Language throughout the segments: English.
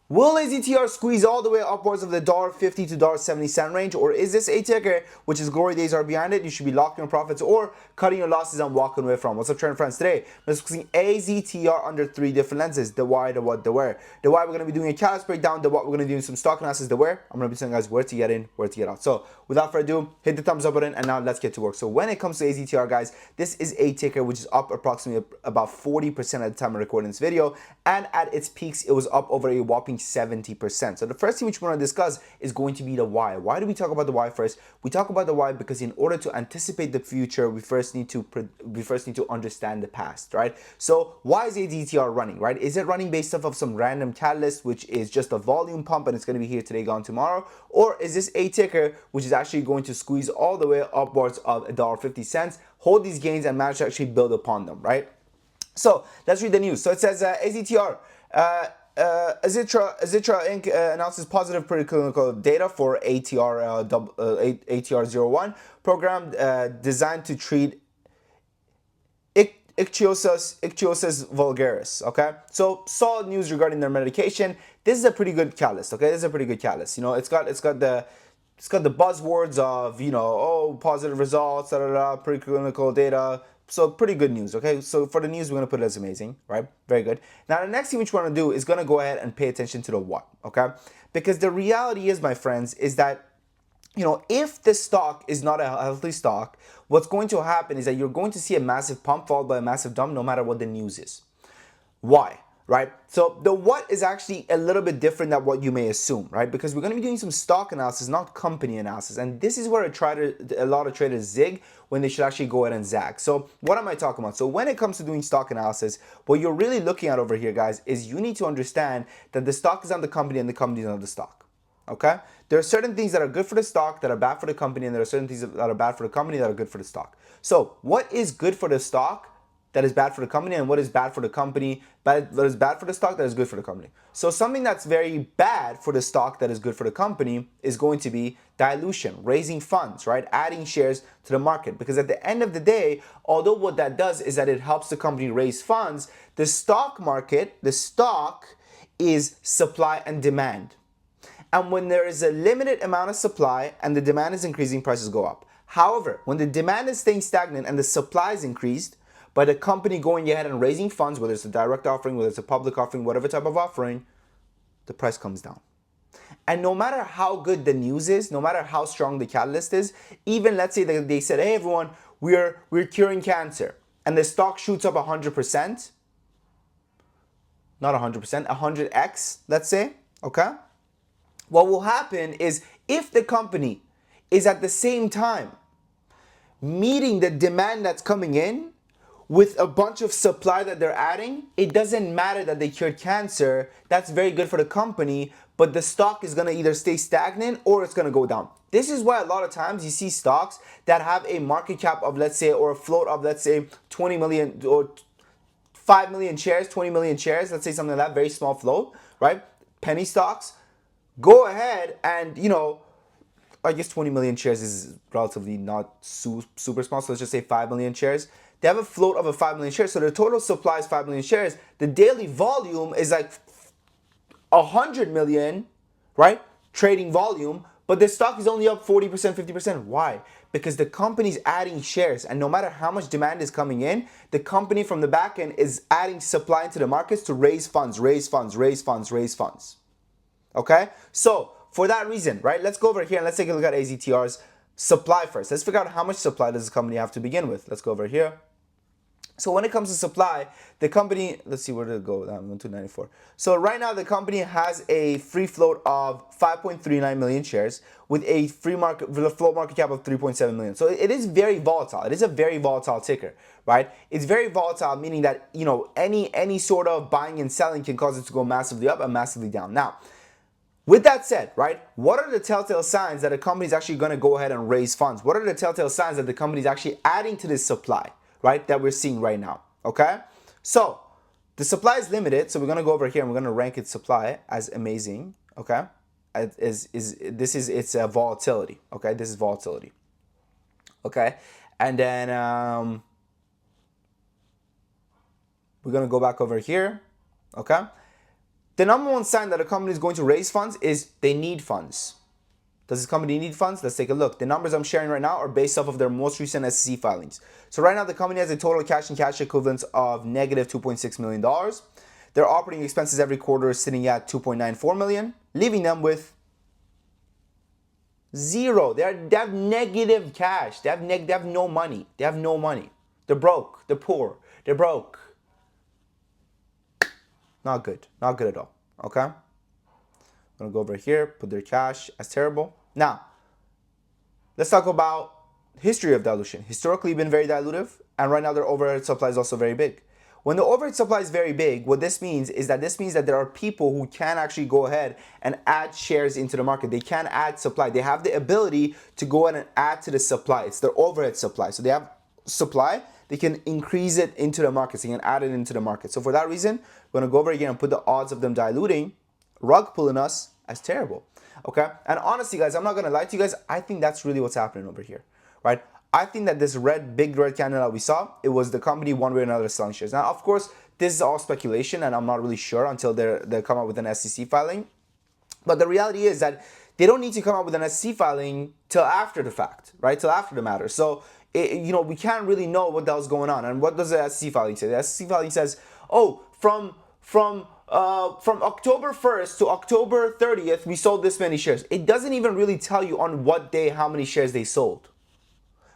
Will AZTR squeeze all the way upwards of the $1.50 to $1.70 range, or is this a ticker which is glory days are behind it? You should be locking your profits or cutting your losses and walking away from. What's up, trend friends? Today, we're discussing AZTR under three different lenses: the why, the what, the where. The why, we're going to be doing a catalyst breakdown. The what, we're going to be doing some stock analysis. The where, I'm going to be telling you guys where to get in, where to get out. So without further ado, hit the thumbs up button, and now let's get to work. So when it comes to AZTR, guys, this is a ticker which is up approximately about 40% at the time of recording this video, and at its peaks, it was up over a whopping 70%. So the first thing which we're going to discuss is going to be the why. Why do we talk about the why first? We talk about the why because in order to anticipate the future, we first need to understand the past, right? So why is AZTR running, right? Is it running based off of some random catalyst, which is just a volume pump and it's going to be here today, gone tomorrow? Or is this a ticker which is actually going to squeeze all the way upwards of $1.50, hold these gains and manage to actually build upon them, right? So let's read the news. So it says AZTR. Aztr Inc. Announces positive preclinical data for ATR01 program designed to treat Ichthyosis vulgaris. Okay, so solid news regarding their medication. This is a pretty good catalyst. Okay, this is a pretty good catalyst. You know, it's got the buzzwords of, you know, oh, positive results, preclinical data. So pretty good news, okay? So for the news, we're gonna put it as amazing, right? Very good. Now the next thing which we wanna do is gonna go ahead and pay attention to the what, okay? Because the reality is, my friends, is that, you know, if the stock is not a healthy stock, what's going to happen is that you're going to see a massive pump followed by a massive dump no matter what the news is. Why? Right? So the what is actually a little bit different than what you may assume, right? Because we're going to be doing some stock analysis, not company analysis. And this is where a lot of traders zig when they should actually go ahead and zag. So what am I talking about? So when it comes to doing stock analysis, what you're really looking at over here, guys, is you need to understand that the stock is on the company and the company is on the stock. Okay? There are certain things that are good for the stock that are bad for the company, and there are certain things that are bad for the company that are good for the stock. So what is good for the stock that is bad for the company, and what is bad for the company, what is bad for the stock that is good for the company? So something that's very bad for the stock that is good for the company is going to be dilution, raising funds, right? Adding shares to the market. Because at the end of the day, although what that does is that it helps the company raise funds, the stock market, the stock is supply and demand. And when there is a limited amount of supply and the demand is increasing, prices go up. However, when the demand is staying stagnant and the supply is increased, by the company going ahead and raising funds, whether it's a direct offering, whether it's a public offering, whatever type of offering, the price comes down. And no matter how good the news is, no matter how strong the catalyst is, even let's say they said, hey everyone, we're curing cancer, and the stock shoots up 100%, not 100%, 100x, let's say, okay? What will happen is if the company is at the same time meeting the demand that's coming in, with a bunch of supply that they're adding, it doesn't matter that they cured cancer. That's very good for the company, but the stock is gonna either stay stagnant or it's gonna go down. This is why a lot of times you see stocks that have a market cap of, let's say, or a float of, let's say, 20 million or 5 million shares, 20 million shares, let's say something like that, very small float, right? Penny stocks. Go ahead and, you know, I guess 20 million shares is relatively not super small, so let's just say 5 million shares. They have a float of a 5 million shares, so their total supply is 5 million shares. The daily volume is like 100 million, right? Trading volume, but the stock is only up 40%, 50%. Why? Because the company's adding shares, and no matter how much demand is coming in, the company from the back end is adding supply into the markets to raise funds, raise funds, raise funds, raise funds. Okay? So, for that reason, right, let's go over here and let's take a look at AZTR's supply first. Let's figure out how much supply does the company have to begin with. Let's go over here. So when it comes to supply, the company, let's see, where did it go? 294. So right now the company has a free float of 5.39 million shares with a float market cap of 3.7 million. So it is very volatile. It is a very volatile ticker, right? It's very volatile, meaning that, you know, any sort of buying and selling can cause it to go massively up and massively down. Now, with that said, right, what are the telltale signs that a company is actually going to go ahead and raise funds? What are the telltale signs that the company is actually adding to this supply, right, that we're seeing right now, okay? So the supply is limited, so we're going to go over here and we're going to rank its supply as amazing, okay? It's a volatility, okay? This is volatility, okay? And then we're going to go back over here, okay? The number one sign that a company is going to raise funds is they need funds. Does this company need funds? Let's take a look. The numbers I'm sharing right now are based off of their most recent SEC filings. So right now the company has a total cash and cash equivalents of negative $2.6 million. Their operating expenses every quarter is sitting at $2.94 million, leaving them with zero. They have negative cash. They have no money. They have no money. They're broke. They're poor. They're broke. Not good. Not good at all. Okay? I'm going to go over here, put their cash as terrible. Now, let's talk about history of dilution. Historically, been very dilutive, and right now their overhead supply is also very big. When the overhead supply is very big, what this means is that there are people who can actually go ahead and add shares into the market. They can add supply. They have the ability to go ahead and add to the supply. It's their overhead supply. So they have supply. They can increase it into the market. So they can add it into the market. So for that reason, we're going to go over again and put the odds of them diluting, rug pulling us as terrible. Okay? And honestly, guys, I'm not going to lie to you guys. I think that's really what's happening over here, right? I think that this big red candle that we saw, it was the company one way or another selling shares. Now, of course, this is all speculation, and I'm not really sure until they come out with an SEC filing. But the reality is that they don't need to come out with an SEC filing till after the fact, right? Till after the matter. So, we can't really know what the hell's going on. And what does the SEC filing say? The SEC filing says, oh, from October 1st to October 30th, we sold this many shares. It doesn't even really tell you on what day how many shares they sold.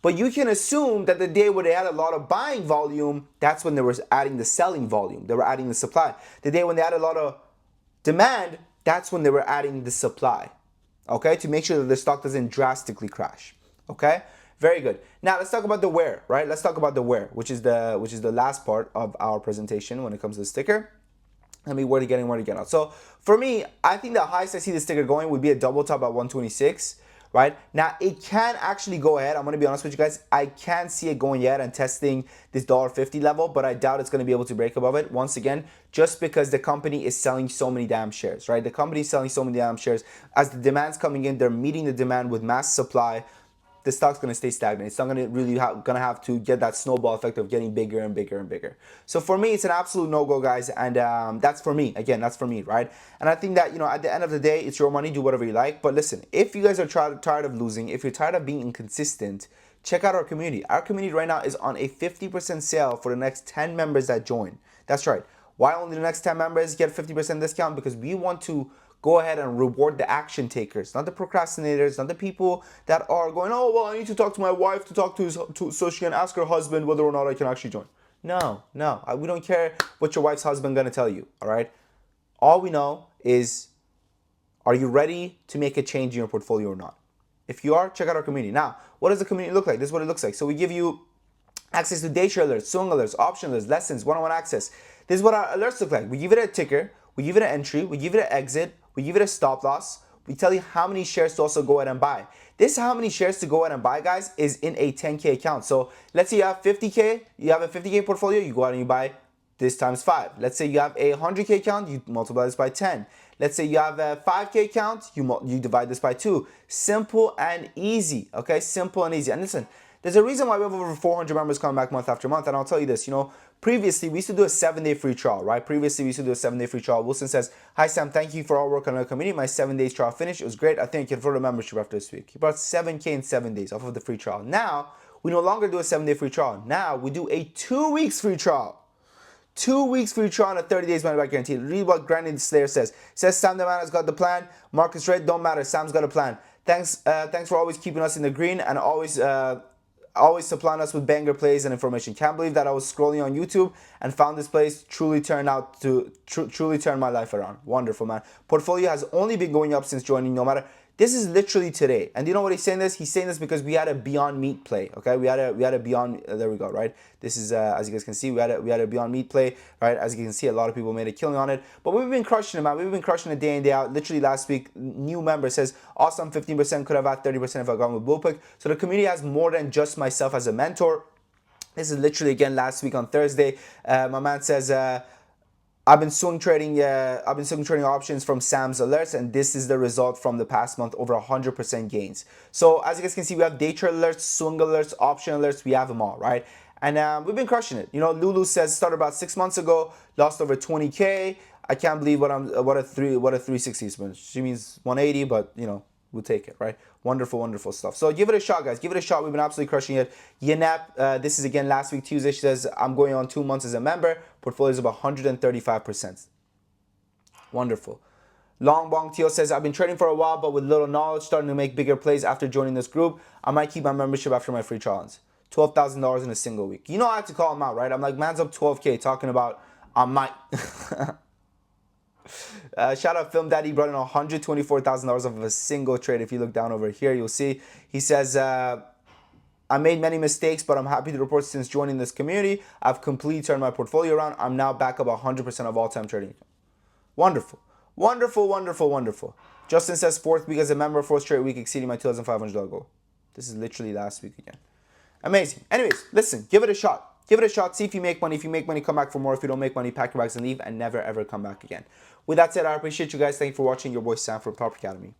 But you can assume that the day where they had a lot of buying volume, that's when they were adding the selling volume. They were adding the supply. The day when they had a lot of demand, that's when they were adding the supply. Okay? To make sure that the stock doesn't drastically crash. Okay? Very good. Now let's talk about the where, right? Let's talk about the where, which is the last part of our presentation when it comes to the sticker. I mean, where to get in, where to get out. So for me, I think the highest I see the sticker going would be a double top at 126. Right? Now, it can actually go ahead. I'm going to be honest with you guys. I can see it going ahead and testing this $1.50 level, but I doubt it's going to be able to break above it. Once again, just because the company is selling so many damn shares, right? The company is selling so many damn shares. As the demand's coming in, they're meeting the demand with mass supply. The stock's going to stay stagnant. It's not going to really have to get that snowball effect of getting bigger and bigger and bigger. So for me, it's an absolute no-go, guys. And that's for me. Again, that's for me, right? And I think that, at the end of the day, it's your money. Do whatever you like. But listen, if you guys are tired of losing, if you're tired of being inconsistent, check out our community. Our community right now is on a 50% sale for the next 10 members that join. That's right. Why only the next 10 members get 50% discount? Because we want to go ahead and reward the action takers, not the procrastinators, not the people that are going, oh, well, I need to talk to my wife so she can ask her husband whether or not I can actually join. No, we don't care what your wife's husband gonna tell you, all right? All we know is, are you ready to make a change in your portfolio or not? If you are, check out our community. Now, what does the community look like? This is what it looks like. So we give you access to day trade alerts, swing alerts, option alerts, lessons, one-on-one access. This is what our alerts look like. We give it a ticker, we give it an entry, we give it an exit, we give it a stop loss. We tell you how many shares to also go ahead and buy. This how many shares to go ahead and buy, guys, is in a 10K account. So let's say you have 50K, you have a 50K portfolio, you go out and you buy this times 5. Let's say you have a 100K account, you multiply this by 10. Let's say you have a 5K account, you divide this by 2. Simple and easy, okay? Simple and easy. And listen, there's a reason why we have over 400 members coming back month after month, and I'll tell you this, previously we used to do a 7-day free trial, right? Wilson says, hi Sam, thank you for all work on our community. My 7 days trial finished. It was great. I think I can afford a membership after this week. He brought 7K in 7 days off of the free trial. Now, we no longer do a 7-day free trial. Now, we do a 2 weeks free trial. 2 weeks free trial and a 30 days money back guarantee. Read what Granny Slayer says. Says Sam the man has got the plan. Marcus Red, don't matter. Sam's got a plan. Thanks for always keeping us in the green and always supplying us with banger plays and information. Can't believe that I was scrolling on YouTube and found this place. Truly turned my life around. Wonderful, man. Portfolio has only been going up since joining. No matter. This is literally today. And you know what he's saying this? He's saying this because we had a Beyond Meat play. Okay, we had a Beyond. There we go. Right. This is as you guys can see, we had a Beyond Meat play. Right. As you can see, a lot of people made a killing on it. But we've been crushing it, man. We've been crushing it day in day out. Literally last week, new member says, awesome, 15% could have had 30% if I gone with Bullpick. So the community has more than just myself as a mentor. This is literally again last week on Thursday. My man says. I've been swing trading options from Sam's alerts, and this is the result from the past month, over 100% gains. So as you guys can see, we have day trade alerts, swing alerts, option alerts. We have them all, right? And we've been crushing it. Lulu says started about 6 months ago, lost over 20K. I can't believe what a 360 spin. She means 180, but you know, we'll take it, right? Wonderful, wonderful stuff. So give it a shot, guys. Give it a shot. We've been absolutely crushing it. Yanap, this is again last week Tuesday. She says, I'm going on 2 months as a member. Portfolio is about 135%. Wonderful. Long Bong Teo says, I've been trading for a while, but with little knowledge, starting to make bigger plays after joining this group. I might keep my membership after my free challenge. $12,000 in a single week. You know I have to call him out, right? I'm like, man's up 12K talking about I might. Shout out Film Daddy, brought in $124,000 of a single trade. If you look down over here, you'll see. He says, I made many mistakes, but I'm happy to report since joining this community, I've completely turned my portfolio around. I'm now back up 100% of all-time trading. Wonderful. Wonderful, wonderful, wonderful. Justin says, 4th week as a member, 4th straight week exceeding my $2,500 goal. This is literally last week again. Amazing. Anyways, listen, give it a shot. Give it a shot. See if you make money. If you make money, come back for more. If you don't make money, pack your bags and leave and never, ever come back again. With that said, I appreciate you guys. Thank you for watching. Your boy Sam from Proper Academy.